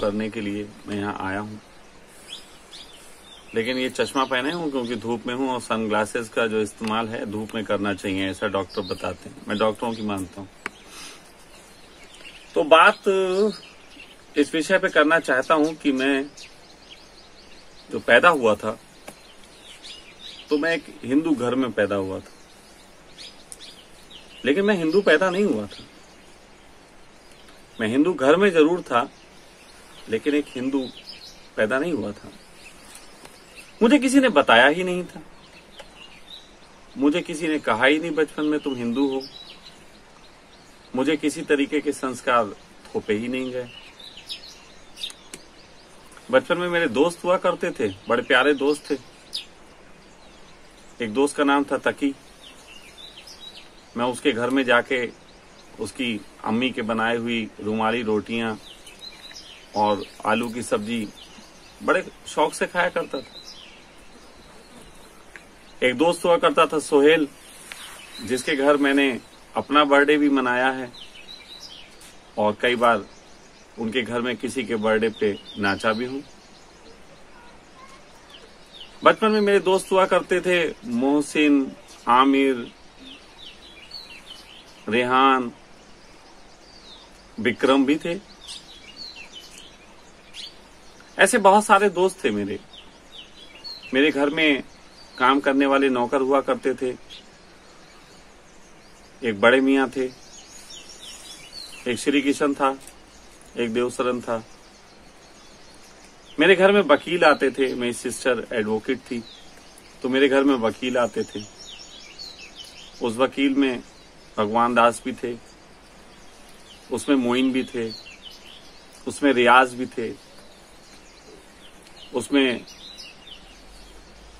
करने के लिए मैं यहाँ आया हूँ। लेकिन ये चश्मा पहने हूँ क्योंकि धूप में हूँ और सनग्लासेस का जो इस्तेमाल है धूप में करना चाहिए, ऐसा डॉक्टर बताते हैं। मैं डॉक्टरों की मानता हूँ। तो बात इस विषय पे करना चाहता हूँ कि मैं जो पैदा हुआ था तो मैं एक हिंदू घर में पैदा हुआ था, लेकिन मैं हिंदू पैदा नहीं हुआ था। मैं हिंदू घर में जरूर था, लेकिन एक हिंदू पैदा नहीं हुआ था। मुझे किसी ने बताया ही नहीं था, मुझे किसी ने कहा ही नहीं बचपन में तुम हिंदू हो। मुझे किसी तरीके के संस्कार थोपे ही नहीं गए। बचपन में मेरे दोस्त हुआ करते थे, बड़े प्यारे दोस्त थे। एक दोस्त का नाम था तकी। मैं उसके घर में जाके उसकी अम्मी के बनाई हुई रुमाली रोटियां और आलू की सब्जी बड़े शौक से खाया करता था। एक दोस्त हुआ करता था सोहेल, जिसके घर मैंने अपना बर्थडे भी मनाया है और कई बार उनके घर में किसी के बर्थडे पे नाचा भी हूं। बचपन में मेरे दोस्त हुआ करते थे मोहसिन, आमिर, रेहान, विक्रम भी थे। ऐसे बहुत सारे दोस्त थे मेरे। मेरे घर में काम करने वाले नौकर हुआ करते थे। एक बड़े मियाँ थे, एक श्री किशन था, एक देवसरन था। मेरे घर में वकील आते थे। मेरी सिस्टर एडवोकेट थी, तो मेरे घर में वकील आते थे। उस वकील में भगवान दास भी थे, उसमें मोइन भी थे, उसमें रियाज भी थे, उसमें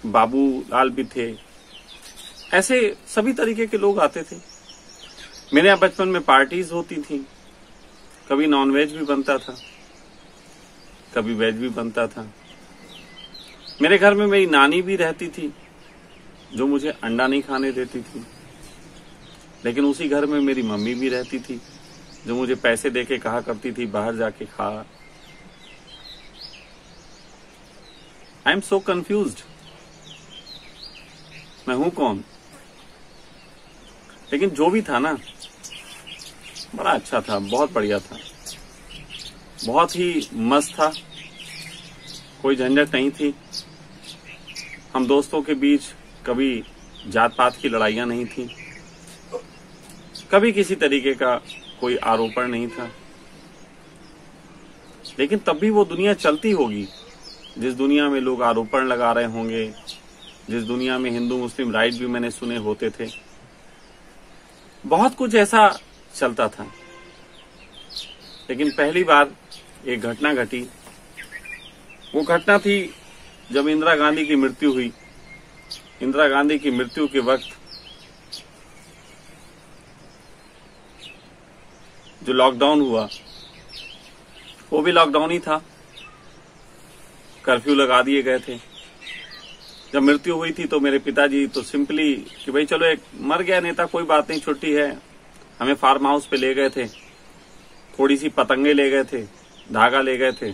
बाबू लाल भी थे। ऐसे सभी तरीके के लोग आते थे। मेरे यहाँ बचपन में पार्टीज होती थी। कभी नॉनवेज भी बनता था, कभी वेज भी बनता था। मेरे घर में मेरी नानी भी रहती थी, जो मुझे अंडा नहीं खाने देती थी। लेकिन उसी घर में मेरी मम्मी भी रहती थी, जो मुझे पैसे देके कहा करती थी बाहर जाके खा। I am so confused. मैं हूं कौन? लेकिन जो भी था ना, बड़ा अच्छा था, बहुत बढ़िया था, बहुत ही मस्त था। कोई झंझट नहीं थी। हम दोस्तों के बीच कभी जात पात की लड़ाइयां नहीं थी, कभी किसी तरीके का कोई आरोपण नहीं था। लेकिन तब भी वो दुनिया चलती होगी जिस दुनिया में लोग आरोपण लगा रहे होंगे, जिस दुनिया में हिंदू मुस्लिम राइट भी मैंने सुने होते थे। बहुत कुछ ऐसा चलता था। लेकिन पहली बार एक घटना घटी। वो घटना थी जब इंदिरा गांधी की मृत्यु हुई। इंदिरा गांधी की मृत्यु के वक्त जो लॉकडाउन हुआ, वो भी लॉकडाउन ही था। कर्फ्यू लगा दिए गए थे। जब मृत्यु हुई थी तो मेरे पिताजी तो सिंपली कि भाई चलो एक मर गया नेता, कोई बात नहीं, छुट्टी है। हमें फार्म हाउस पे ले गए थे, थोड़ी सी पतंगे ले गए थे, धागा ले गए थे।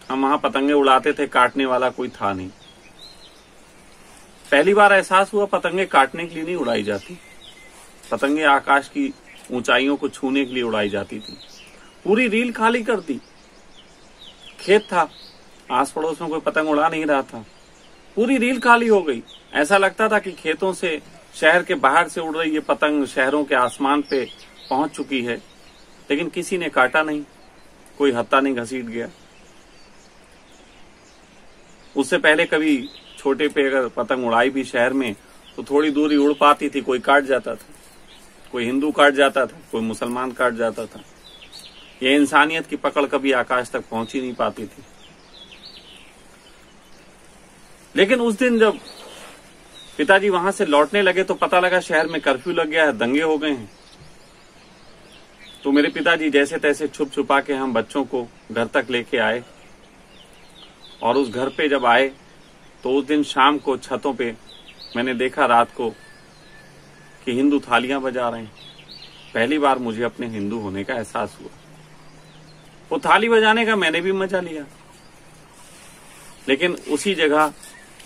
हम वहां पतंगे उड़ाते थे, काटने वाला कोई था नहीं। पहली बार एहसास हुआ पतंगे काटने के लिए नहीं उड़ाई जाती, पतंगे आकाश की ऊंचाइयों को छूने के लिए उड़ाई जाती थी। पूरी रील खाली कर दी। खेत था, आस पड़ोस में कोई पतंग उड़ा नहीं रहा था। पूरी रील खाली हो गई। ऐसा लगता था कि खेतों से, शहर के बाहर से उड़ रही ये पतंग शहरों के आसमान पे पहुंच चुकी है। लेकिन किसी ने काटा नहीं, कोई हत्था नहीं घसीट गया। उससे पहले कभी छोटे पे अगर पतंग उड़ाई भी शहर में तो थोड़ी दूरी उड़ पाती थी, कोई काट जाता था, कोई हिंदू काट जाता था, कोई मुसलमान काट जाता था। ये इंसानियत की पकड़ कभी आकाश तक पहुंच ही नहीं पाती थी। लेकिन उस दिन जब पिताजी वहां से लौटने लगे तो पता लगा शहर में कर्फ्यू लग गया है, दंगे हो गए हैं। तो मेरे पिताजी जैसे तैसे छुप छुपा के हम बच्चों को घर तक लेके आए। और उस घर पे जब आए तो उस दिन शाम को छतों पे मैंने देखा रात को कि हिंदू थालियां बजा रहे हैं। पहली बार मुझे अपने हिंदू होने का एहसास हुआ। वो थाली बजाने का मैंने भी मजा लिया, लेकिन उसी जगह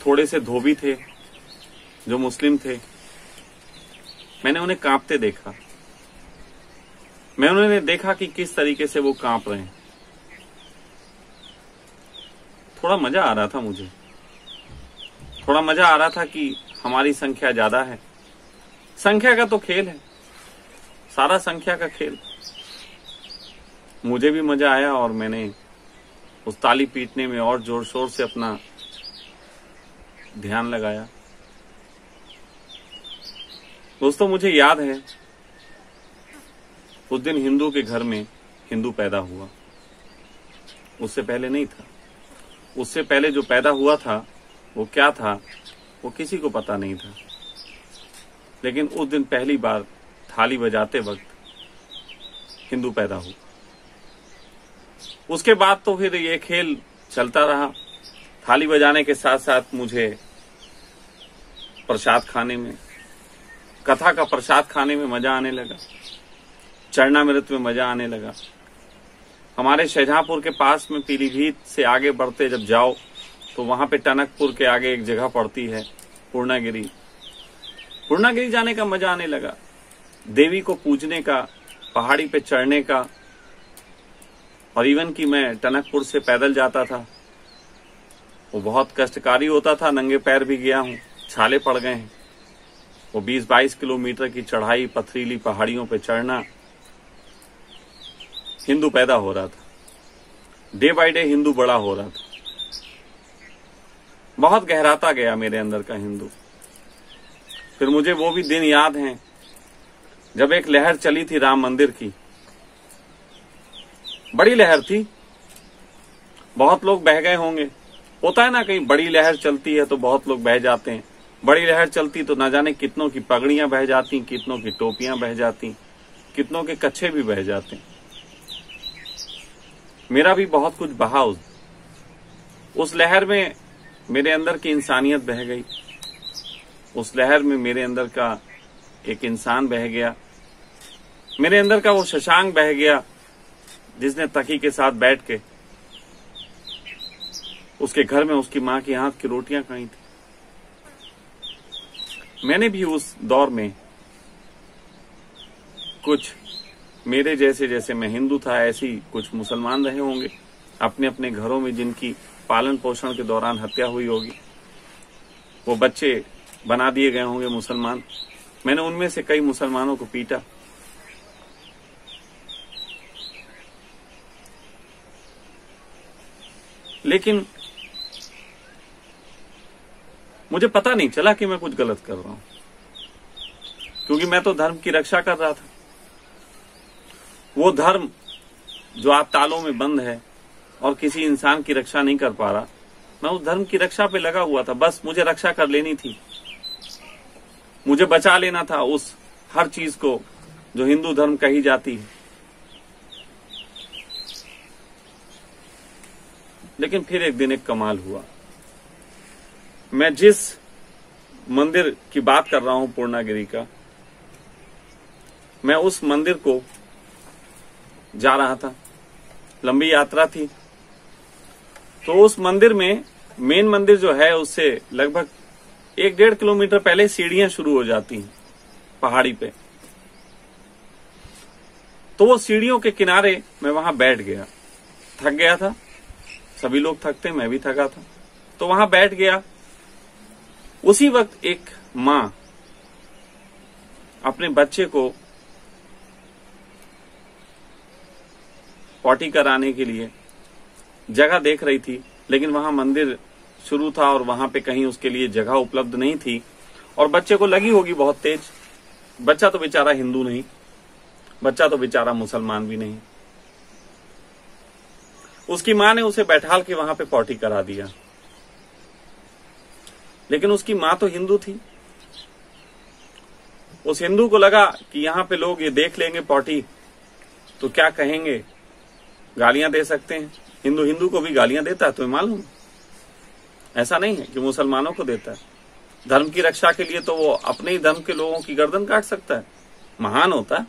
थोड़े से धोबी थे जो मुस्लिम थे। मैंने उन्हें कांपते देखा। मैं उन्हें देखा कि किस तरीके से वो कांप रहे हैं। थोड़ा मजा आ रहा था मुझे, थोड़ा मजा आ रहा था कि हमारी संख्या ज्यादा है। संख्या का तो खेल है, सारा संख्या का खेल। मुझे भी मजा आया और मैंने उस ताली पीटने में और जोर शोर से अपना ध्यान लगाया। दोस्तों, मुझे याद है उस दिन हिंदू के घर में हिंदू पैदा हुआ। उससे पहले नहीं था। उससे पहले जो पैदा हुआ था वो क्या था वो किसी को पता नहीं था। लेकिन उस दिन पहली बार थाली बजाते वक्त हिंदू पैदा हुआ। उसके बाद तो फिर ये खेल चलता रहा। थाली बजाने के साथ साथ मुझे प्रसाद खाने में, कथा का प्रसाद खाने में मजा आने लगा। चरणामृत में मजा आने लगा। हमारे शाहजहांपुर के पास में पीलीभीत से आगे बढ़ते जब जाओ तो वहां पे टनकपुर के आगे एक जगह पड़ती है पूर्णागिरी। पूर्णागिरी जाने का मजा आने लगा। देवी को पूजने का, पहाड़ी पे चढ़ने का। और इवन कि मैं टनकपुर से पैदल जाता था, वो बहुत कष्टकारी होता था। नंगे पैर भी गया हूं, छाले पड़ गए हैं। वो 20-22 किलोमीटर की चढ़ाई, पथरीली पहाड़ियों पे चढ़ना। हिंदू पैदा हो रहा था, डे बाय डे हिंदू बड़ा हो रहा था। बहुत गहराता गया मेरे अंदर का हिंदू। फिर मुझे वो भी दिन याद हैं जब एक लहर चली थी राम मंदिर की। बड़ी लहर थी, बहुत लोग बह गए होंगे। होता है ना, कहीं बड़ी लहर चलती है तो बहुत लोग बह जाते हैं। बड़ी लहर चलती तो ना जाने कितनों की पगड़ियां बह जाती, कितनों की टोपियां बह जाती, कितनों के कच्छे भी बह जाते हैं। मेरा भी बहुत कुछ बहा। उस लहर में मेरे अंदर की इंसानियत बह गई। उस लहर में मेरे अंदर का एक इंसान बह गया। मेरे अंदर का वो शशांक बह गया जिसने तकी के साथ बैठ के उसके घर में उसकी मां के हाथ की रोटियां खाई थी। मैंने भी उस दौर में कुछ मेरे जैसे मैं हिंदू था, ऐसे ही कुछ मुसलमान रहे होंगे अपने अपने घरों में, जिनकी पालन पोषण के दौरान हत्या हुई होगी। वो बच्चे बना दिए गए होंगे मुसलमान। मैंने उनमें से कई मुसलमानों को पीटा। लेकिन मुझे पता नहीं चला कि मैं कुछ गलत कर रहा हूं, क्योंकि मैं तो धर्म की रक्षा कर रहा था। वो धर्म जो आप तालों में बंद है और किसी इंसान की रक्षा नहीं कर पा रहा, मैं उस धर्म की रक्षा पे लगा हुआ था। बस मुझे रक्षा कर लेनी थी, मुझे बचा लेना था उस हर चीज को जो हिंदू धर्म कही जाती है। लेकिन फिर एक दिन एक कमाल हुआ। मैं जिस मंदिर की बात कर रहा हूं, पूर्णागिरी का, मैं उस मंदिर को जा रहा था। लंबी यात्रा थी। तो उस मंदिर में, मेन मंदिर जो है उससे लगभग 1-1.5 किलोमीटर पहले सीढ़ियां शुरू हो जाती हैं पहाड़ी पे। तो वो सीढ़ियों के किनारे मैं वहां बैठ गया। थक गया था, सभी लोग थकते, मैं भी थका था, तो वहां बैठ गया। उसी वक्त एक मां अपने बच्चे को पॉटी कराने के लिए जगह देख रही थी, लेकिन वहां मंदिर शुरू था और वहां पे कहीं उसके लिए जगह उपलब्ध नहीं थी। और बच्चे को लगी होगी बहुत तेज। बच्चा तो बेचारा हिंदू नहीं, बच्चा तो बेचारा मुसलमान भी नहीं। उसकी मां ने उसे बैठाल के वहां पे पॉटी करा दिया। लेकिन उसकी मां तो हिंदू थी। उस हिंदू को लगा कि यहां पे लोग ये देख लेंगे पॉटी तो क्या कहेंगे, गालियां दे सकते हैं। हिंदू हिंदू को भी गालियां देता है, तुम्हें मालूम? ऐसा नहीं है कि मुसलमानों को देता है। धर्म की रक्षा के लिए तो वो अपने ही धर्म के लोगों की गर्दन काट सकता है, महान होता है।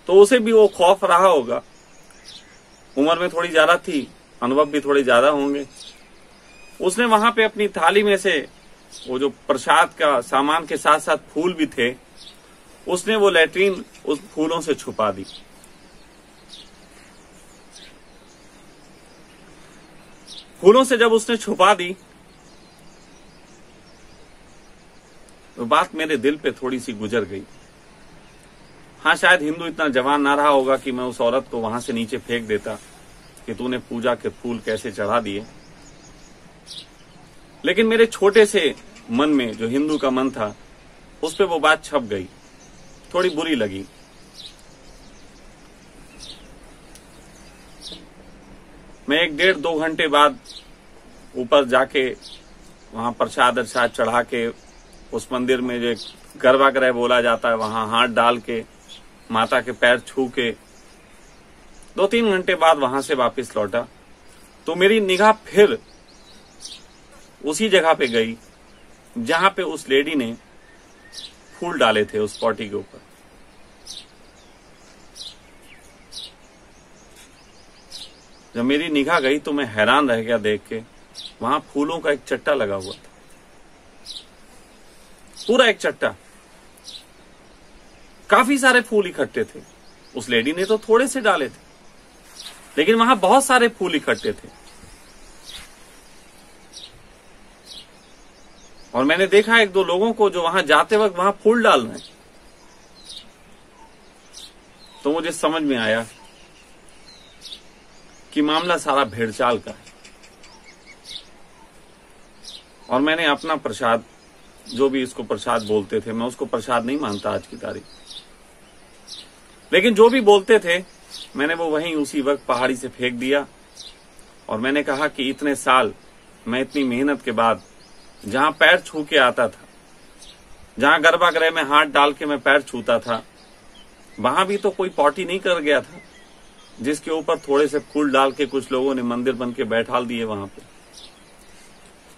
तो उसे भी वो खौफ रहा होगा उम्र में थोड़ी ज्यादा थी, अनुभव भी थोड़े ज्यादा होंगे। उसने वहां पे अपनी थाली में से वो जो प्रसाद का सामान के साथ साथ फूल भी थे, उसने वो लैट्रीन उस फूलों से छुपा दी। फूलों से जब उसने छुपा दी तो बात मेरे दिल पे थोड़ी सी गुजर गई। हाँ, शायद हिंदू इतना जवान ना रहा होगा कि मैं उस औरत को वहां से नीचे फेंक देता कि तूने पूजा के फूल कैसे चढ़ा दिए, लेकिन मेरे छोटे से मन में, जो हिंदू का मन था, उस पे वो बात छप गई। थोड़ी बुरी लगी। मैं 1-1.5-2 घंटे बाद ऊपर जाके वहां प्रसाद चढ़ा के उस मंदिर में जो गर्भगृह बोला जाता है, वहां हाथ डाल के माता के पैर छू के 2-3 घंटे बाद वहां से वापस लौटा तो मेरी निगाह फिर उसी जगह पे गई जहां पे उस लेडी ने फूल डाले थे उस पॉटी के ऊपर। जब मेरी निगाह गई तो मैं हैरान रह गया देख के, वहां फूलों का एक चट्टा लगा हुआ था, पूरा एक चट्टा। काफी सारे फूल इकट्ठे थे। उस लेडी ने तो थोड़े से डाले थे, लेकिन वहां बहुत सारे फूल इकट्ठे थे। और मैंने देखा 1-2 लोगों को जो वहां जाते वक्त वहां फूल डाल रहे हैं। तो मुझे समझ में आया कि मामला सारा भेड़चाल का है। और मैंने अपना प्रसाद, जो भी इसको प्रसाद बोलते थे, मैं उसको प्रसाद नहीं मानता आज की तारीख, लेकिन जो भी बोलते थे मैंने वो वहीं उसी वक्त पहाड़ी से फेंक दिया। और मैंने कहा कि इतने साल मैं इतनी मेहनत के बाद जहां पैर छू के आता था, जहां गर्भगृह में हाथ डाल के मैं पैर छूता था, वहां भी तो कोई पॉटी नहीं कर गया था जिसके ऊपर थोड़े से फूल डाल के कुछ लोगों ने मंदिर बन के बैठाल दिए वहां पे।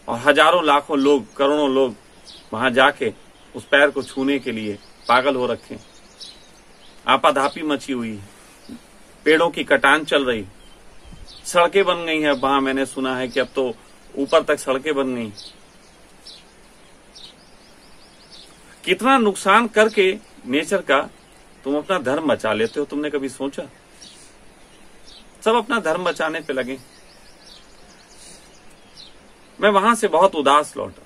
और हजारों लाखों लोग, करोड़ों लोग वहां जाके उस पैर को छूने के लिए पागल हो रखे। आपाधापी मची हुई है, पेड़ों की कटान चल रही, सड़कें बन गई हैं। वहां मैंने सुना है कि अब तो ऊपर तक सड़कें बन गई। कितना नुकसान करके नेचर का तुम अपना धर्म बचा लेते हो, तुमने कभी सोचा? सब अपना धर्म बचाने पे लगे। मैं वहां से बहुत उदास लौटा।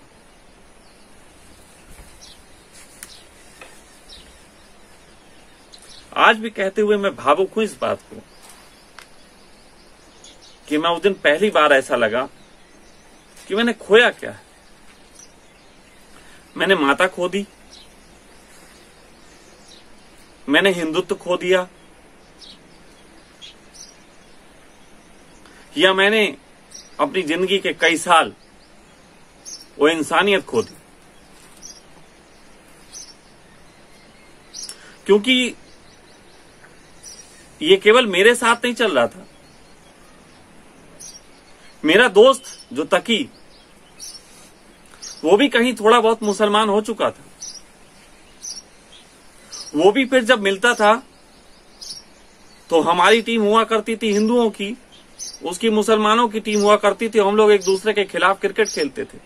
आज भी कहते हुए मैं भावुक हूं इस बात को कि मैं उस दिन पहली बार ऐसा लगा कि मैंने खोया क्या है। मैंने माता खो दी, मैंने हिंदुत्व खो दिया, या मैंने अपनी जिंदगी के कई साल वो इंसानियत खो दी। क्योंकि ये केवल मेरे साथ नहीं चल रहा था। मेरा दोस्त जो तकी, वो भी कहीं थोड़ा बहुत मुसलमान हो चुका था। वो भी फिर जब मिलता था तो हमारी टीम हुआ करती थी हिंदुओं की, उसकी मुसलमानों की टीम हुआ करती थी। हम लोग एक दूसरे के खिलाफ क्रिकेट खेलते थे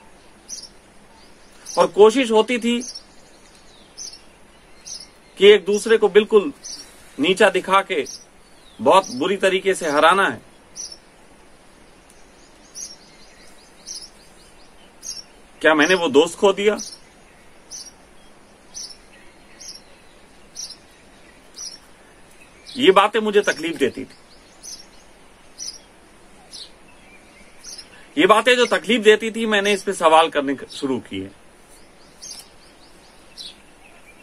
और कोशिश होती थी कि एक दूसरे को बिल्कुल नीचा दिखा के बहुत बुरी तरीके से हराना है। क्या मैंने वो दोस्त खो दिया? ये बातें मुझे तकलीफ देती थी। ये बातें जो तकलीफ देती थी, मैंने इस पे सवाल करने शुरू किए।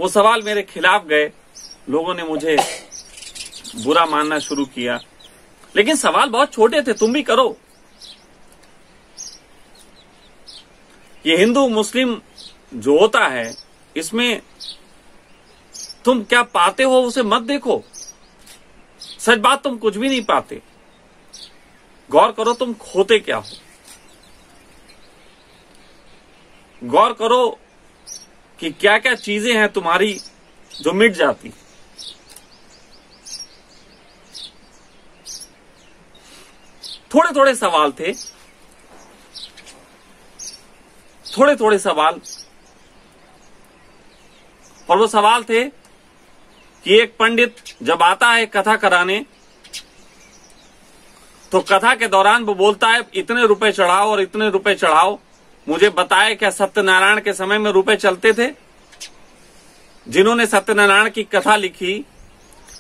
वो सवाल मेरे खिलाफ गए, लोगों ने मुझे बुरा मानना शुरू किया, लेकिन सवाल बहुत छोटे थे। तुम भी करो। ये हिंदू मुस्लिम जो होता है, इसमें तुम क्या पाते हो उसे मत देखो। सच बात, तुम कुछ भी नहीं पाते। गौर करो तुम खोते क्या हो। गौर करो कि क्या क्या चीजें हैं तुम्हारी जो मिट जाती। थोड़े थोड़े सवाल थे, थोड़े थोड़े सवाल। और वो सवाल थे कि एक पंडित जब आता है कथा कराने, तो कथा के दौरान वो बोलता है इतने रुपए चढ़ाओ और इतने रुपए चढ़ाओ। मुझे बताए क्या सत्यनारायण के समय में रुपए चलते थे? जिन्होंने सत्यनारायण की कथा लिखी,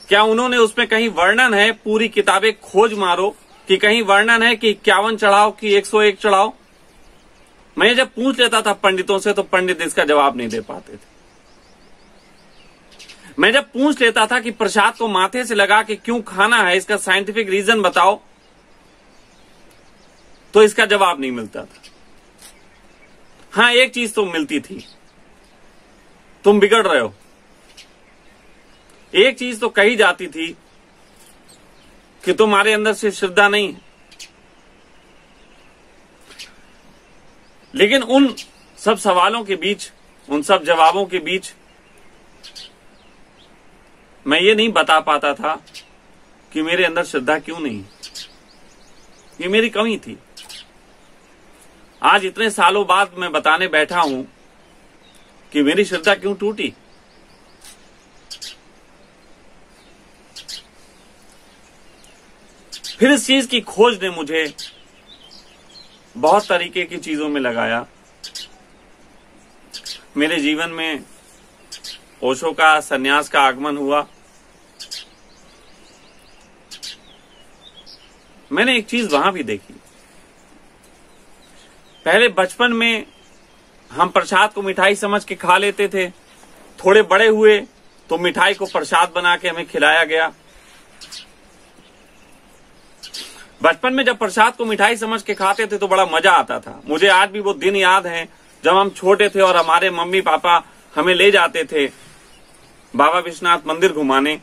क्या उन्होंने उसमें कहीं वर्णन है? पूरी किताबें खोज मारो कि कहीं वर्णन है कि 51 चढ़ाओ कि 101 चढ़ाओ। मैं जब पूछ लेता था पंडितों से तो पंडित इसका जवाब नहीं दे पाते थे। मैं जब पूछ लेता था कि प्रसाद को माथे से लगा के क्यों खाना है, इसका साइंटिफिक रीजन बताओ, तो इसका जवाब नहीं मिलता था। हाँ, एक चीज तो मिलती थी, तुम बिगड़ रहे हो। एक चीज तो कही जाती थी कि तुम्हारे अंदर से श्रद्धा नहीं है। लेकिन उन सब सवालों के बीच, उन सब जवाबों के बीच मैं ये नहीं बता पाता था कि मेरे अंदर श्रद्धा क्यों नहीं। ये मेरी कमी थी। आज इतने सालों बाद मैं बताने बैठा हूं कि मेरी श्रद्धा क्यों टूटी। फिर इस चीज की खोज ने मुझे बहुत तरीके की चीजों में लगाया। मेरे जीवन में ओशो का, सन्यास का आगमन हुआ। मैंने एक चीज वहां भी देखी। पहले बचपन में हम प्रसाद को मिठाई समझ के खा लेते थे। थोड़े बड़े हुए तो मिठाई को प्रसाद बना के हमें खिलाया गया। बचपन में जब प्रसाद को मिठाई समझ के खाते थे तो बड़ा मजा आता था। मुझे आज भी वो दिन याद है जब हम छोटे थे और हमारे मम्मी पापा हमें ले जाते थे बाबा विश्वनाथ मंदिर घुमाने।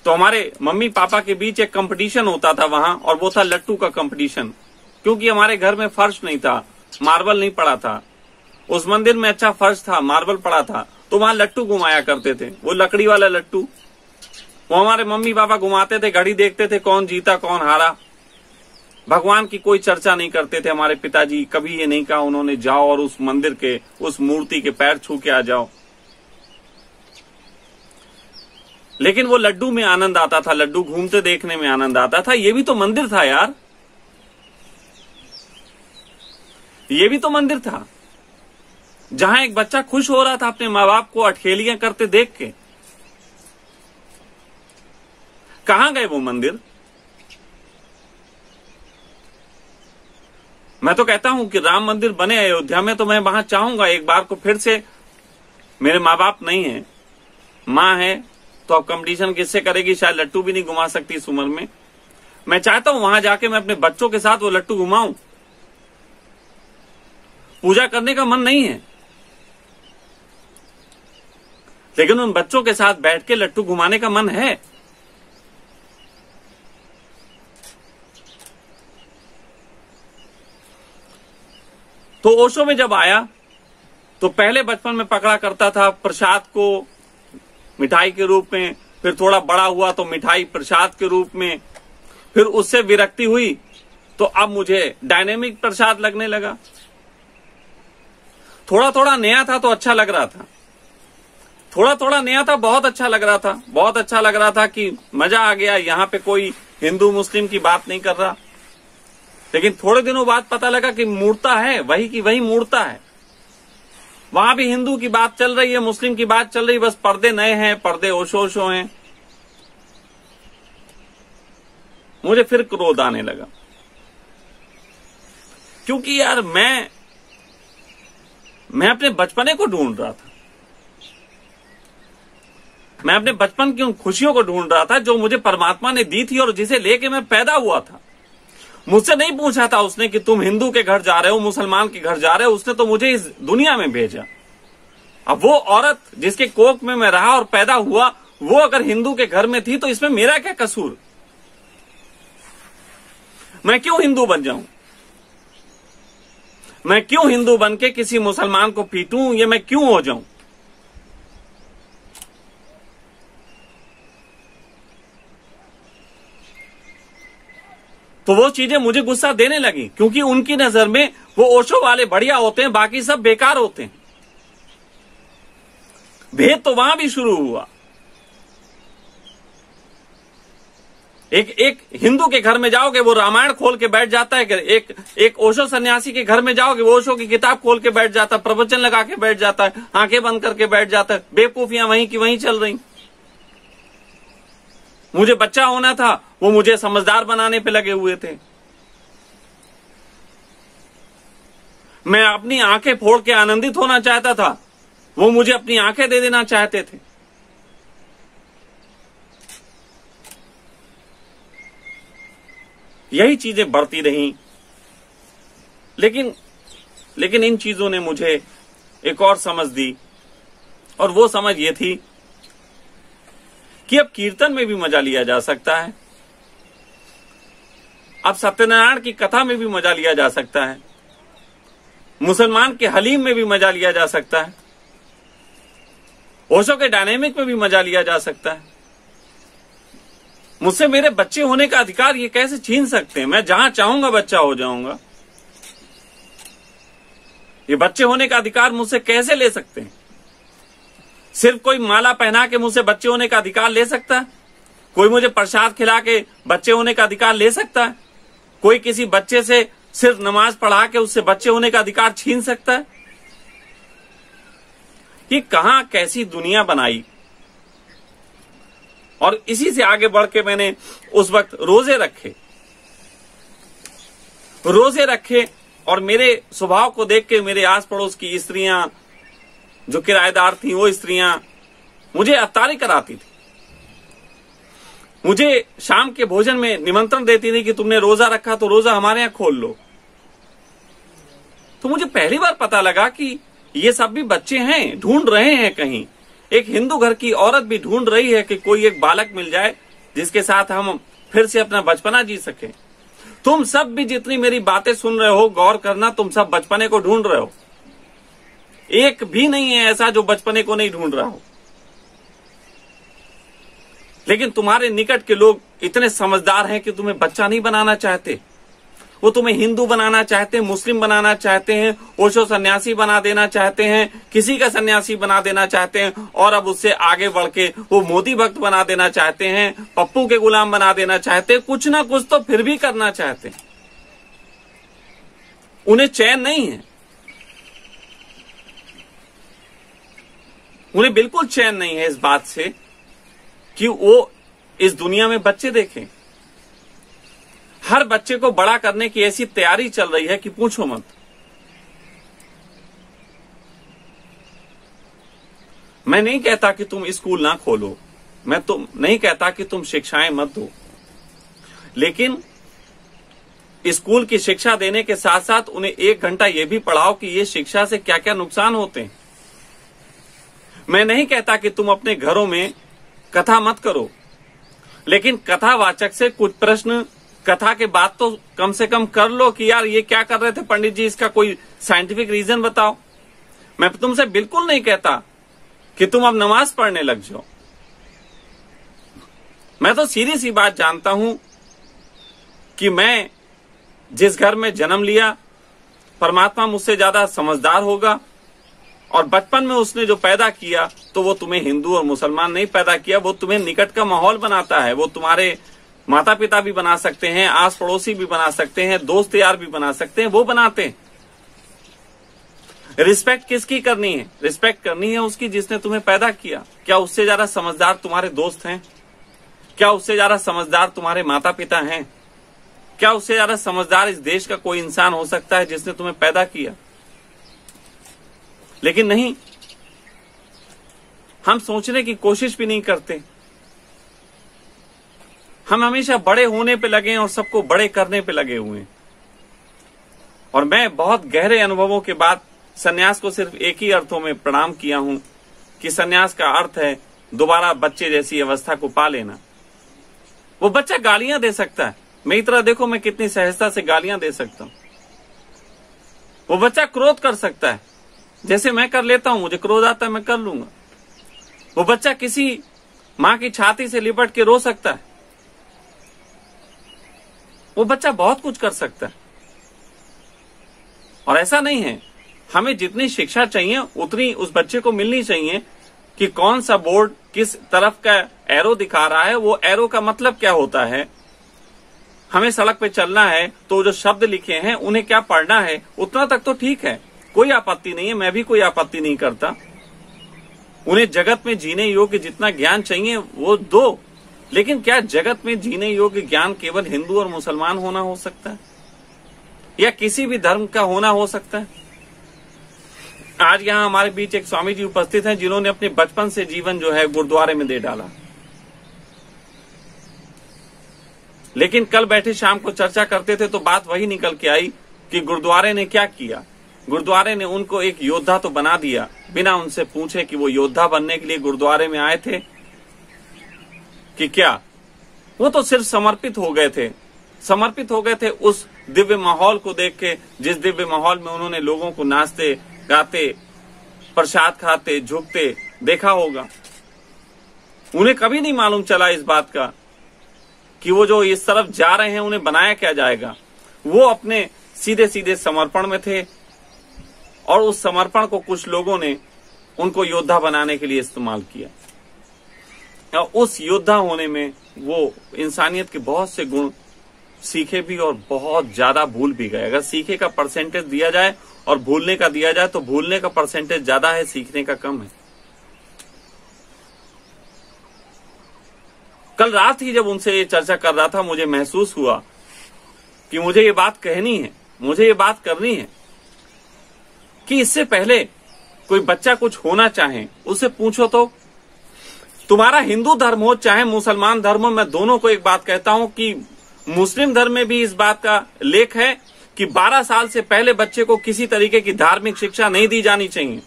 तो हमारे मम्मी पापा के बीच एक कंपटीशन होता था वहां, और वो था लट्टू का कंपटीशन। क्योंकि हमारे घर में फर्श नहीं था, मार्बल नहीं पड़ा था। उस मंदिर में अच्छा फर्श था, मार्बल पड़ा था, तो वहां लट्टू घुमाया करते थे। वो लकड़ी वाला लट्टू, वो हमारे मम्मी पापा घुमाते थे। घड़ी देखते थे कौन जीता कौन हारा। भगवान की कोई चर्चा नहीं करते थे हमारे पिताजी। कभी ये नहीं कहा उन्होंने जाओ और उस मंदिर के, उस मूर्ति के पैर छू के आ जाओ। लेकिन वो लड्डू में आनंद आता था, लड्डू घूमते देखने में आनंद आता था। ये भी तो मंदिर था यार, ये भी तो मंदिर था जहां एक बच्चा खुश हो रहा था अपने माँ बाप को अठखेलियां करते देख के। कहां गए वो मंदिर? मैं तो कहता हूं कि राम मंदिर बने अयोध्या में तो मैं वहां चाहूंगा एक बार को फिर से। मेरे माँ बाप नहीं है, माँ है, तो अब कंपटीशन किससे करेगी? शायद लट्टू भी नहीं घुमा सकती इस उम्र में। मैं चाहता हूं वहां जाके मैं अपने बच्चों के साथ वो लट्टू घुमाऊं। पूजा करने का मन नहीं है, लेकिन उन बच्चों के साथ बैठ के लट्टू घुमाने का मन है। तो ओशो में जब आया तो पहले बचपन में पकड़ा करता था प्रसाद को मिठाई के रूप में, फिर थोड़ा बड़ा हुआ तो मिठाई प्रसाद के रूप में, फिर उससे विरक्ति हुई तो अब मुझे डायनेमिक प्रसाद लगने लगा। थोड़ा थोड़ा नया था तो अच्छा लग रहा था, थोड़ा थोड़ा नया था, बहुत अच्छा लग रहा था, बहुत अच्छा लग रहा था कि मजा आ गया। यहाँ पे कोई हिंदू मुस्लिम की बात नहीं कर रहा। लेकिन थोड़े दिनों बाद पता लगा कि मूर्ता है वही की वही मूर्ता है। वहां भी हिंदू की बात चल रही है, मुस्लिम की बात चल रही है, बस पर्दे नए हैं, पर्दे ओशो ओशो हैं। मुझे फिर क्रोध आने लगा, क्योंकि यार मैं अपने बचपने को ढूंढ रहा था। मैं अपने बचपन की उन खुशियों को ढूंढ रहा था जो मुझे परमात्मा ने दी थी और जिसे लेके मैं पैदा हुआ था। मुझसे नहीं पूछा था उसने कि तुम हिंदू के घर जा रहे हो, मुसलमान के घर जा रहे हो। उसने तो मुझे इस दुनिया में भेजा। अब वो औरत जिसके कोख में मैं रहा और पैदा हुआ, वो अगर हिंदू के घर में थी तो इसमें मेरा क्या कसूर? मैं क्यों हिंदू बन जाऊं? मैं क्यों हिंदू बन के किसी मुसलमान को पीटूं? ये मैं क्यों हो जाऊं? तो वो चीजें मुझे गुस्सा देने लगी, क्योंकि उनकी नजर में वो ओशो वाले बढ़िया होते हैं, बाकी सब बेकार होते हैं। भेद तो वहां भी शुरू हुआ। एक हिंदू के घर में जाओगे वो रामायण खोल के बैठ जाता है, एक ओशो सन्यासी के घर में जाओगे वो ओशो की किताब खोल के बैठ जाता है, प्रवचन लगा के बैठ जाता है, आंखें बंद करके बैठ जाता है। बेवकूफियां वहीं की वहीं चल रही। मुझे बच्चा होना था, वो मुझे समझदार बनाने पे लगे हुए थे। मैं अपनी आंखें फोड़ के आनंदित होना चाहता था, वो मुझे अपनी आंखें दे देना चाहते थे। यही चीजें बढ़ती रहीं। लेकिन इन चीजों ने मुझे एक और समझ दी, और वो समझ ये थी कि अब कीर्तन में भी मजा लिया जा सकता है, अब सत्यनारायण की कथा में भी मजा लिया जा सकता है, मुसलमान के हलीम में भी मजा लिया जा सकता है, ओशो के डायनेमिक में भी मजा लिया जा सकता है। मुझसे मेरे बच्चे होने का अधिकार ये कैसे छीन सकते हैं? मैं जहां चाहूंगा बच्चा हो जाऊंगा। ये बच्चे होने का अधिकार मुझसे कैसे ले सकते हैं? सिर्फ कोई माला पहना के मुझसे बच्चे होने का अधिकार ले सकता है? कोई मुझे प्रसाद खिला के बच्चे होने का अधिकार ले सकता है? कोई किसी बच्चे से सिर्फ नमाज पढ़ा के उससे बच्चे होने का अधिकार छीन सकता है? ये कहां कैसी दुनिया बनाई। और इसी से आगे बढ़ के मैंने उस वक्त रोजे रखे और मेरे स्वभाव को देख के मेरे आस पड़ोस की स्त्रियां जो किराएदार थी, वो स्त्रियां मुझे अफ्तारी कराती थी, मुझे शाम के भोजन में निमंत्रण देती थी कि तुमने रोजा रखा तो रोजा हमारे यहां खोल लो। तो मुझे पहली बार पता लगा कि ये सब भी बच्चे हैं, ढूंढ रहे हैं कहीं। एक हिंदू घर की औरत भी ढूंढ रही है कि कोई एक बालक मिल जाए जिसके साथ हम फिर से अपना बचपना जी सके। तुम सब भी जितनी मेरी बातें सुन रहे हो, गौर करना, तुम सब बचपने को ढूंढ रहे हो। एक भी नहीं है ऐसा जो बचपने को नहीं ढूंढ रहा हो। लेकिन तुम्हारे निकट के लोग इतने समझदार हैं कि तुम्हें बच्चा नहीं बनाना चाहते। वो तुम्हें हिंदू बनाना चाहते हैं, मुस्लिम बनाना चाहते हैं, ओशो सन्यासी बना देना चाहते हैं, किसी का सन्यासी बना देना चाहते हैं, और अब उससे आगे बढ़ के वो मोदी भक्त बना देना चाहते हैं, पप्पू के गुलाम बना देना चाहते हैं। कुछ ना कुछ तो फिर भी करना चाहते हैं। उन्हें चैन नहीं है, उन्हें बिल्कुल चैन नहीं है इस बात से कि वो इस दुनिया में बच्चे देखें। हर बच्चे को बड़ा करने की ऐसी तैयारी चल रही है कि पूछो मत। मैं नहीं कहता कि तुम स्कूल ना खोलो, मैं तो नहीं कहता कि तुम शिक्षाएं मत दो, लेकिन स्कूल की शिक्षा देने के साथ साथ उन्हें 1 घंटा यह भी पढ़ाओ कि ये शिक्षा से क्या क्या नुकसान होते हैं। मैं नहीं कहता कि तुम अपने घरों में कथा मत करो, लेकिन कथावाचक से कुछ प्रश्न कथा के बाद तो कम से कम कर लो कि यार ये क्या कर रहे थे पंडित जी, इसका कोई साइंटिफिक रीजन बताओ। मैं तुमसे बिल्कुल नहीं कहता कि तुम अब नमाज पढ़ने लग जाओ। मैं तो सीधी सी बात जानता हूं कि मैं जिस घर में जन्म लिया, परमात्मा मुझसे ज्यादा समझदार होगा, और बचपन में उसने जो पैदा किया तो वो तुम्हें हिंदू और मुसलमान नहीं पैदा किया, वो तुम्हें निकट का माहौल बनाता है। वो तुम्हारे माता पिता भी बना सकते हैं, आस पड़ोसी भी बना सकते हैं, दोस्त यार भी बना सकते हैं, वो बनाते हैं। रिस्पेक्ट किसकी करनी है? रिस्पेक्ट करनी है उसकी जिसने तुम्हें पैदा किया। क्या उससे ज्यादा समझदार तुम्हारे दोस्त हैं? क्या उससे ज्यादा समझदार तुम्हारे माता पिता हैं? क्या उससे ज्यादा समझदार इस देश का कोई इंसान हो सकता है जिसने तुम्हें पैदा किया? लेकिन नहीं, हम सोचने की कोशिश भी नहीं करते। हम हमेशा बड़े होने पे लगे हैं और सबको बड़े करने पे लगे हुए हैं। और मैं बहुत गहरे अनुभवों के बाद सन्यास को सिर्फ एक ही अर्थों में प्रणाम किया हूं कि सन्यास का अर्थ है दोबारा बच्चे जैसी अवस्था को पा लेना। वो बच्चा गालियां दे सकता है, मेरी तरह देखो मैं कितनी सहजता से गालियां दे सकता हूं। वो बच्चा क्रोध कर सकता है, जैसे मैं कर लेता हूं, मुझे क्रोध आता है मैं कर लूंगा। वो बच्चा किसी मां की छाती से लिपट के रो सकता है, वो बच्चा बहुत कुछ कर सकता है। और ऐसा नहीं है, हमें जितनी शिक्षा चाहिए उतनी उस बच्चे को मिलनी चाहिए कि कौन सा बोर्ड किस तरफ का एरो दिखा रहा है, वो एरो का मतलब क्या होता है, हमें सड़क पे चलना है तो जो शब्द लिखे हैं उन्हें क्या पढ़ना है, उतना तक तो ठीक है, कोई आपत्ति नहीं है, मैं भी कोई आपत्ति नहीं करता। उन्हें जगत में जीने योग्य जितना ज्ञान चाहिए वो दो, लेकिन क्या जगत में जीने योग्य ज्ञान केवल हिंदू और मुसलमान होना हो सकता है, या किसी भी धर्म का होना हो सकता है? आज यहाँ हमारे बीच एक स्वामी जी उपस्थित हैं जिन्होंने अपने बचपन से जीवन जो है गुरुद्वारे में दे डाला, लेकिन कल बैठे शाम को चर्चा करते थे तो बात वही निकल के आई कि गुरुद्वारे ने क्या किया। गुरुद्वारे ने उनको एक योद्धा तो बना दिया, बिना उनसे पूछे कि वो योद्धा बनने के लिए गुरुद्वारे में आए थे कि क्या, वो तो सिर्फ समर्पित हो गए थे उस दिव्य माहौल को देख के, जिस दिव्य माहौल में उन्होंने लोगों को नाचते गाते प्रसाद खाते झुकते देखा होगा। उन्हें कभी नहीं मालूम चला इस बात का कि वो जो इस तरफ जा रहे हैं उन्हें बनाया क्या जाएगा। वो अपने सीधे सीधे समर्पण में थे और उस समर्पण को कुछ लोगों ने उनको योद्धा बनाने के लिए इस्तेमाल किया। और उस योद्धा होने में वो इंसानियत के बहुत से गुण सीखे भी और बहुत ज्यादा भूल भी गए। अगर सीखे का परसेंटेज दिया जाए और भूलने का दिया जाए तो भूलने का परसेंटेज ज्यादा है, सीखने का कम है। कल रात ही जब उनसे ये चर्चा कर रहा था, मुझे महसूस हुआ कि मुझे ये बात कहनी है, मुझे ये बात करनी है कि इससे पहले कोई बच्चा कुछ होना चाहे उससे पूछो तो, तुम्हारा हिंदू धर्म हो चाहे मुसलमान धर्म हो, मैं दोनों को एक बात कहता हूं कि मुस्लिम धर्म में भी इस बात का लेख है कि 12 साल से पहले बच्चे को किसी तरीके की धार्मिक शिक्षा नहीं दी जानी चाहिए,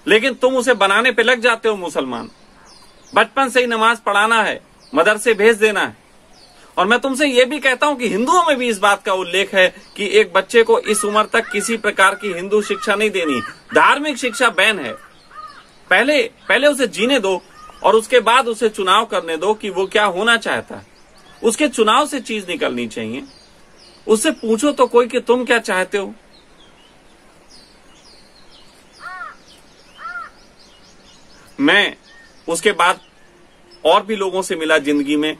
लेकिन तुम उसे बनाने पे लग जाते हो। मुसलमान बचपन से ही नमाज पढ़ाना है, मदरसे भेज देना है। और मैं तुमसे यह भी कहता हूं कि हिंदुओं में भी इस बात का उल्लेख है कि एक बच्चे को इस उम्र तक किसी प्रकार की हिंदू शिक्षा नहीं देनी, धार्मिक शिक्षा बैन है। पहले उसे जीने दो और उसके बाद उसे चुनाव करने दो कि वो क्या होना चाहता है। उसके चुनाव से चीज निकलनी चाहिए। उससे पूछो तो कोई कि तुम क्या चाहते हो। मैं उसके बाद और भी लोगों से मिला जिंदगी में।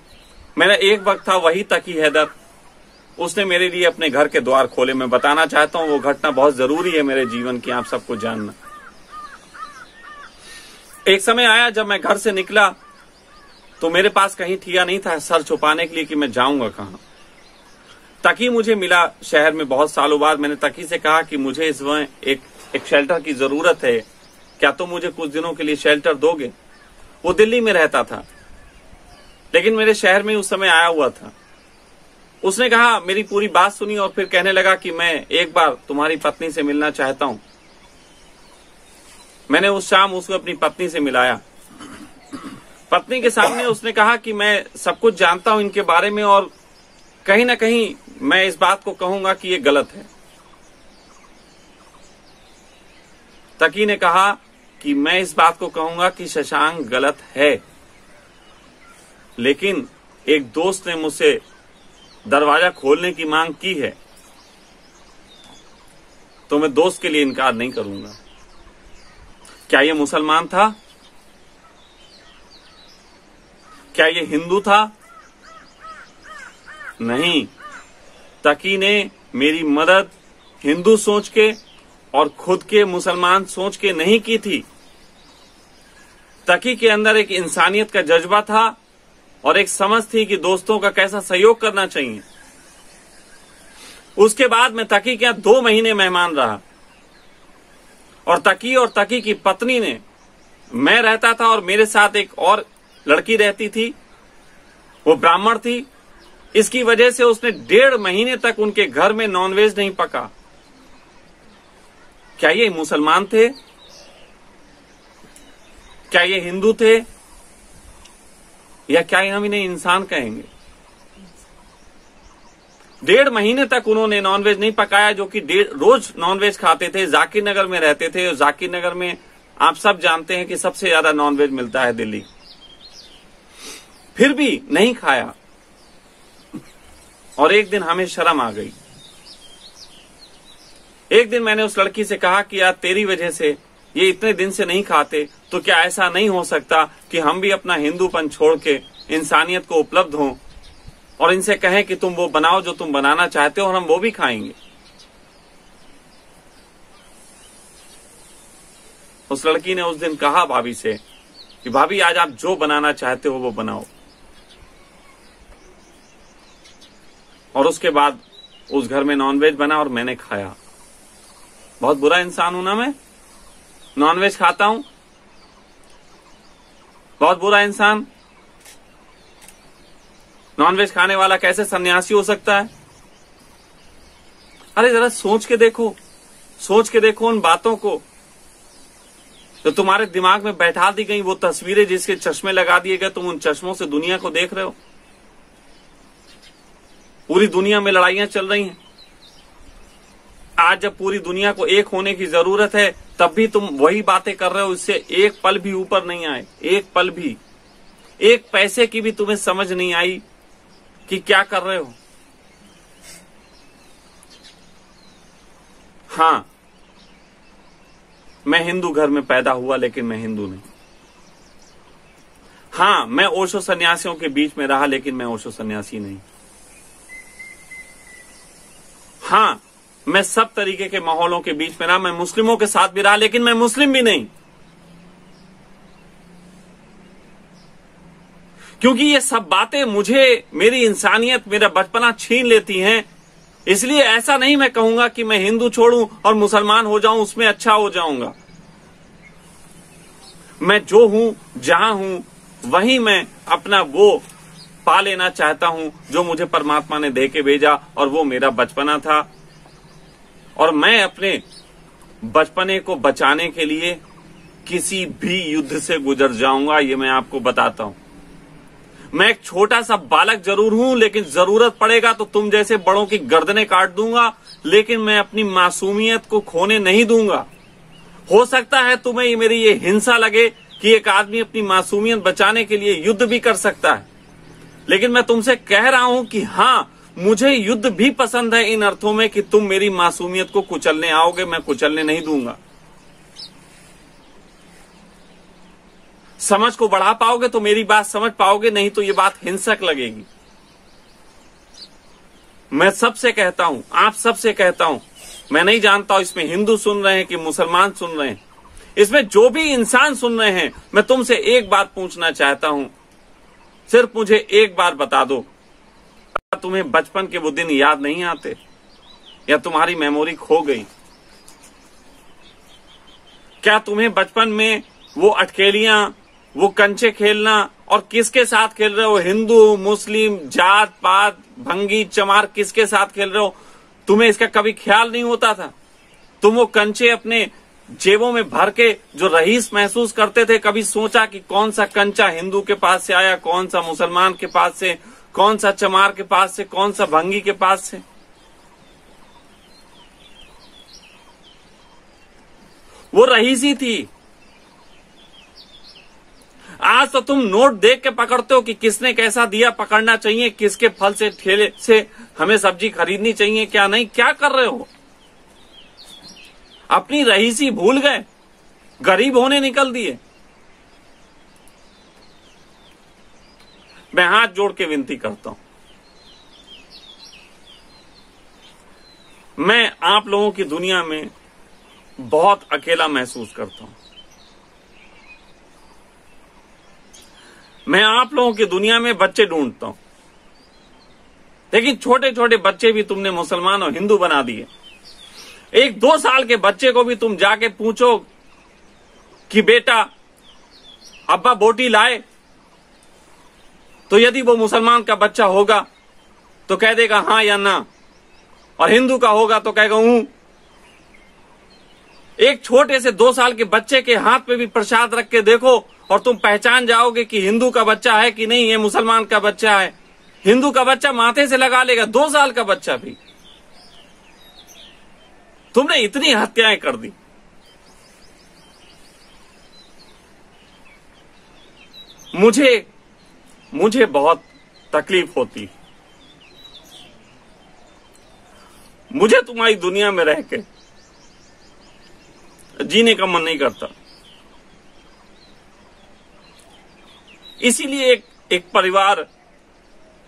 मेरा एक वक्त था वही तकी हैदर, उसने मेरे लिए अपने घर के द्वार खोले। मैं बताना चाहता हूं वो घटना बहुत जरूरी है मेरे जीवन की, आप सबको जानना। एक समय आया जब मैं घर से निकला तो मेरे पास कहीं ठिया नहीं था सर छुपाने के लिए कि मैं जाऊंगा कहां। तकी मुझे मिला शहर में बहुत सालों बाद। मैंने तकी से कहा कि मुझे इस समय एक शेल्टर की जरूरत है, क्या तुम मुझे कुछ दिनों के लिए शेल्टर दोगे। वो दिल्ली में रहता था लेकिन मेरे शहर में उस समय आया हुआ था। उसने कहा, मेरी पूरी बात सुनी और फिर कहने लगा कि मैं एक बार तुम्हारी पत्नी से मिलना चाहता हूं। मैंने उस शाम उसको अपनी पत्नी से मिलाया। पत्नी के सामने उसने कहा कि मैं सब कुछ जानता हूं इनके बारे में और कहीं ना कहीं मैं इस बात को कहूंगा कि ये गलत है। तकी ने कहा कि मैं इस बात को कहूंगा कि शशांक गलत है, लेकिन एक दोस्त ने मुझसे दरवाजा खोलने की मांग की है तो मैं दोस्त के लिए इनकार नहीं करूंगा। क्या ये मुसलमान था? क्या ये हिंदू था? नहीं। तकी ने मेरी मदद हिंदू सोच के और खुद के मुसलमान सोच के नहीं की थी। तकी के अंदर एक इंसानियत का जज्बा था और एक समझ थी कि दोस्तों का कैसा सहयोग करना चाहिए। उसके बाद मैं तकी के यहां 2 महीने मेहमान रहा और तकी की पत्नी ने, मैं रहता था और मेरे साथ एक और लड़की रहती थी, वो ब्राह्मण थी। इसकी वजह से उसने 1.5 महीने तक उनके घर में नॉनवेज नहीं पका। क्या ये मुसलमान थे? क्या ये हिंदू थे? या क्या हम इन्हें इंसान कहेंगे? 1.5 महीने तक उन्होंने नॉनवेज नहीं पकाया, जो कि रोज नॉनवेज खाते थे। जाकिर नगर में रहते थे और जाकिर नगर में आप सब जानते हैं कि सबसे ज्यादा नॉनवेज मिलता है दिल्ली। फिर भी नहीं खाया। और एक दिन हमें शर्म आ गई। एक दिन मैंने उस लड़की से कहा कि यार तेरी वजह से ये इतने दिन से नहीं खाते, तो क्या ऐसा नहीं हो सकता कि हम भी अपना हिंदूपन छोड़ के इंसानियत को उपलब्ध हों और इनसे कहें कि तुम वो बनाओ जो तुम बनाना चाहते हो और हम वो भी खाएंगे। उस लड़की ने उस दिन कहा भाभी से कि भाभी आज आप जो बनाना चाहते हो वो बनाओ। और उसके बाद उस घर में नॉनवेज बना और मैंने खाया। बहुत बुरा इंसान हूं ना मैं, नॉनवेज खाता हूं, बहुत बुरा इंसान। नॉनवेज खाने वाला कैसे सन्यासी हो सकता है? अरे जरा सोच के देखो, सोच के देखो उन बातों को जो तुम्हारे दिमाग में बैठा दी गई, वो तस्वीरें जिसके चश्मे लगा दिए गए, तुम उन चश्मों से दुनिया को देख रहे हो। पूरी दुनिया में लड़ाइयां चल रही हैं। आज जब पूरी दुनिया को एक होने की जरूरत है, तब भी तुम वही बातें कर रहे हो, इससे एक पल भी ऊपर नहीं आए। एक पल भी, एक पैसे की भी तुम्हें समझ नहीं आई कि क्या कर रहे हो। हां, मैं हिंदू घर में पैदा हुआ, लेकिन मैं हिंदू नहीं। हां, मैं ओशो सन्यासियों के बीच में रहा, लेकिन मैं ओशो सन्यासी नहीं। हां, मैं सब तरीके के माहौलों के बीच में रहा, मैं मुस्लिमों के साथ भी रहा, लेकिन मैं मुस्लिम भी नहीं। क्योंकि ये सब बातें मुझे, मेरी इंसानियत, मेरा बचपना छीन लेती हैं। इसलिए ऐसा नहीं मैं कहूंगा कि मैं हिंदू छोड़ूं और मुसलमान हो जाऊं, उसमें अच्छा हो जाऊंगा। मैं जो हूं, जहां हूं, वहीं मैं अपना वो पा लेना चाहता हूं जो मुझे परमात्मा ने दे के भेजा, और वो मेरा बचपना था। और मैं अपने बचपने को बचाने के लिए किसी भी युद्ध से गुजर जाऊंगा, ये मैं आपको बताता हूं। मैं एक छोटा सा बालक जरूर हूं, लेकिन जरूरत पड़ेगा तो तुम जैसे बड़ों की गर्दनें काट दूंगा, लेकिन मैं अपनी मासूमियत को खोने नहीं दूंगा। हो सकता है तुम्हें मेरी ये हिंसा लगे कि एक आदमी अपनी मासूमियत बचाने के लिए युद्ध भी कर सकता है, लेकिन मैं तुमसे कह रहा हूं कि हां, मुझे युद्ध भी पसंद है, इन अर्थों में कि तुम मेरी मासूमियत को कुचलने आओगे, मैं कुचलने नहीं दूंगा। समझ को बढ़ा पाओगे तो मेरी बात समझ पाओगे, नहीं तो ये बात हिंसक लगेगी। मैं सबसे कहता हूं, आप सबसे कहता हूं, मैं नहीं जानता हूं इसमें हिंदू सुन रहे हैं कि मुसलमान सुन रहे हैं, इसमें जो भी इंसान सुन रहे हैं, मैं तुमसे एक बात पूछना चाहता हूं। सिर्फ मुझे एक बार बता दो, तुम्हें बचपन के वो दिन याद नहीं आते, या तुम्हारी मेमोरी खो गई? क्या तुम्हें बचपन में वो अटकेलियां, वो कंचे खेलना, और किसके साथ खेल रहे हो, हिंदू, मुस्लिम, जात पात, भंगी चमार, किसके साथ खेल रहे हो, तुम्हें इसका कभी ख्याल नहीं होता था? तुम वो कंचे अपने जेबों में भर के जो रईस महसूस करते थे, कभी सोचा कि कौन सा कंचा हिंदू के पास से आया, कौन सा मुसलमान के पास से, कौन सा चमार के पास से, कौन सा भंगी के पास से? वो रईसी थी। आज तो तुम नोट देख के पकड़ते हो कि किसने कैसा दिया, पकड़ना चाहिए, किसके फल से, ठेले से हमें सब्जी खरीदनी चाहिए, क्या नहीं। क्या कर रहे हो? अपनी रईसी भूल गए, गरीब होने निकल दिए। मैं हाथ जोड़ के विनती करता हूं, मैं आप लोगों की दुनिया में बहुत अकेला महसूस करता हूं। मैं आप लोगों की दुनिया में बच्चे ढूंढता हूं, लेकिन छोटे छोटे बच्चे भी तुमने मुसलमान और हिंदू बना दिए। एक 2 साल के बच्चे को भी तुम जाके पूछो कि बेटा अब्बा बोटी लाए, तो यदि वो मुसलमान का बच्चा होगा तो कह देगा हां या ना, और हिंदू का होगा तो कहेगा हूं। एक छोटे से 2 साल के बच्चे के हाथ में भी प्रसाद रख के देखो और तुम पहचान जाओगे कि हिंदू का बच्चा है कि नहीं, ये मुसलमान का बच्चा है। हिंदू का बच्चा माथे से लगा लेगा, 2 साल का बच्चा भी। तुमने इतनी हत्याएं कर दी। मुझे बहुत तकलीफ होती, मुझे तुम्हारी दुनिया में रह के जीने का मन नहीं करता। इसीलिए एक परिवार,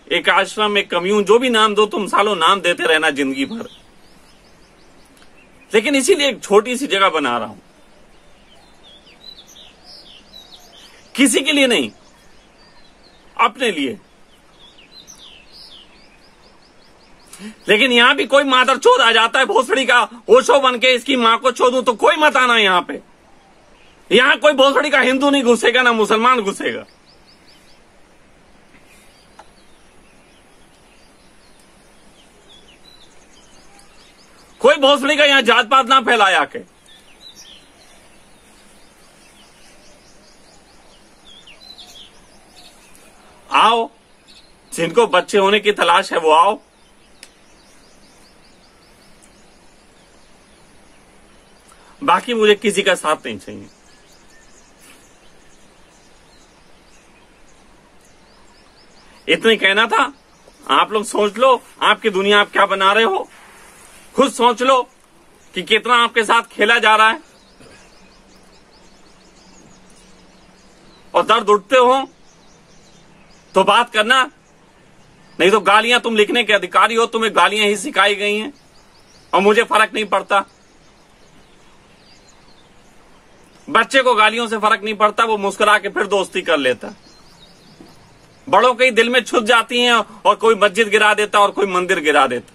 एक आश्रम, एक कम्यून, जो भी नाम दो तुम, सालों नाम देते रहना जिंदगी भर, लेकिन इसीलिए एक छोटी सी जगह बना रहा हूं, किसी के लिए नहीं, अपने लिए। लेकिन यहां भी कोई मादर चोद आ जाता है भोसड़ी का, ओशो बन के इसकी मां को चोदूं तो कोई मत आना यहां पे। यहां कोई भोसड़ी का हिंदू नहीं घुसेगा, ना मुसलमान घुसेगा। कोई भोसड़ी का यहां जात पात ना फैलाए आके। आओ, जिनको बच्चे होने की तलाश है वो आओ। बाकी मुझे किसी का साथ नहीं चाहिए। इतना ही कहना था। आप लोग सोच लो आपकी दुनिया आप क्या बना रहे हो, खुद सोच लो कि कितना आपके साथ खेला जा रहा है। और दर्द उठते हो तो बात करना, नहीं तो गालियां, तुम लिखने के अधिकारी हो, तुम्हें गालियां ही सिखाई गई हैं और मुझे फर्क नहीं पड़ता। बच्चे को गालियों से फर्क नहीं पड़ता, वो मुस्कुरा के फिर दोस्ती कर लेता। बड़ों के दिल में छुप जाती हैं और कोई मस्जिद गिरा देता और कोई मंदिर गिरा देता।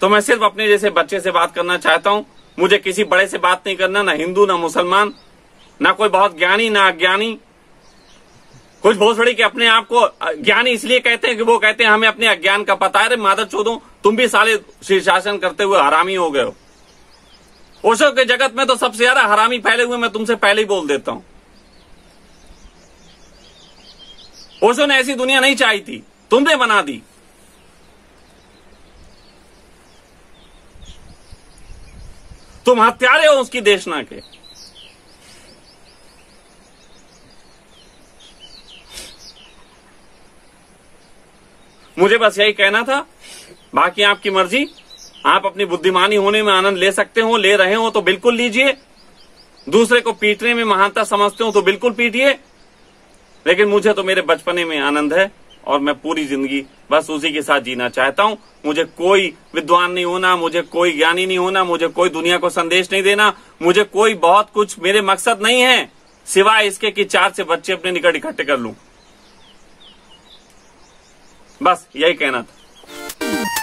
तो मैं सिर्फ अपने जैसे बच्चे से बात करना चाहता हूं। मुझे किसी बड़े से बात नहीं करना, ना हिंदू, ना मुसलमान, ना कोई बहुत ज्ञानी, ना अज्ञानी। कुछ भोसड़ी के अपने आप को ज्ञानी इसलिए कहते हैं कि वो कहते हैं हमें अपने अज्ञान का पता है। अरे मादर चोदों, तुम भी साले शीर्षासन करते हुए हरामी हो गए हो। ओशो के जगत में तो सबसे ज्यादा हरामी फैले हुए, मैं तुमसे पहले ही बोल देता हूं। ओशो ने ऐसी दुनिया नहीं चाही थी, तुमने बना दी। तुम हत्यारे हो उसकी देशना के। मुझे बस यही कहना था, बाकी आपकी मर्जी। आप अपनी बुद्धिमानी होने में आनंद ले सकते हो, ले रहे हो तो बिल्कुल लीजिए। दूसरे को पीटने में महानता समझते हो तो बिल्कुल पीटिए। लेकिन मुझे तो मेरे बचपने में आनंद है और मैं पूरी जिंदगी बस उसी के साथ जीना चाहता हूं। मुझे कोई विद्वान नहीं होना, मुझे कोई ज्ञानी नहीं होना, मुझे कोई दुनिया को संदेश नहीं देना, मुझे कोई बहुत कुछ मेरे मकसद नहीं है सिवाय इसके कि 4 से बच्चे अपने निकट इकट्ठे कर लूं। बस यही कहना था।